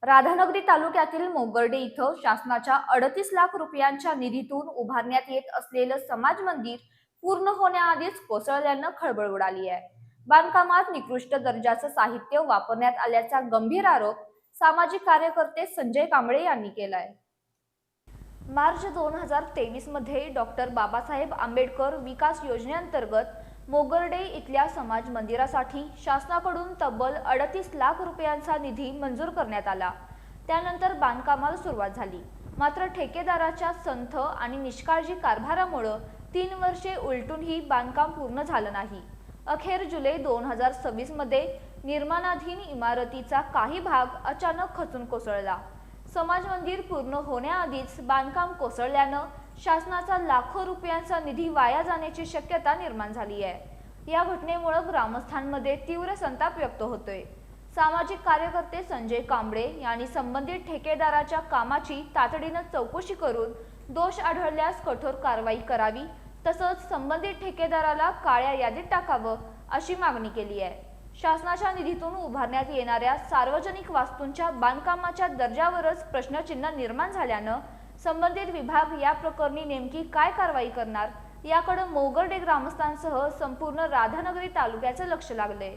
राधानगरी तालुक्यातील मोगर्डे इथं शासनाच्या 38 लाख रुपयांच्या निधीतून उभारण्यात येत असलेलं समाज मंदिर पूर्ण होण्याआधीच कोसळल्यानं खळबळ उडाली आहे। बांधकामात निकृष्ट दर्जाचं साहित्य वापरण्यात आल्याचा गंभीर आरोप सामाजिक कार्यकर्ते संजय कांबळे यांनी केलाय। मार्च 2023 मध्ये डॉक्टर बाबासाहेब आंबेडकर विकास योजनेअंतर्गत मोगर्डे इथल्या समाज मंदिरासाठी शासनाकडून तब्बल 38 लाख रुपयांचा निधी मंजूर करण्यात आला। त्यानंतर बांधकामाला सुरुवात झाली, मात्र ठेकेदाराच्या संथ आणि निष्काळजी कारभारामुळे 3 वर्षे उलटूनही बांधकाम पूर्ण झालं नाही। अखेर जुलै 2026 मध्ये निर्माणाधीन इमारतीचा काही भाग अचानक खचून कोसळला। समाज मंदिर पूर्ण होण्याआधीच बांधकाम कोसळल्यानं शासनाचा लाखो रुपयांचा निधी वाया जाण्याची शक्यता निर्माण झाली आहे। या घटनेमुळे ग्रामस्थांमध्ये तीव्र संताप व्यक्त होतोय। सामाजिक कार्यकर्ते संजय कांबळे यांनी संबंधित ठेकेदाराच्या कामाची तातडीनं चौकशी करून दोष आढळल्यास कठोर कारवाई करावी, तसंच संबंधित ठेकेदाराला काळ्या यादीत टाकावं अशी मागणी केली आहे। शासनाच्या निधीतून उभारण्यात येणाऱ्या सार्वजनिक वास्तूंच्या बांधकामाच्या दर्जावरच प्रश्नचिन्ह निर्माण झाल्यानं संबंधित विभाग या प्रकरणी नेमकी काय कारवाई करणार याकडे मोगर्डे ग्रामस्थांसह संपूर्ण राधानगरी तालुक्याचं लक्ष लागलंय।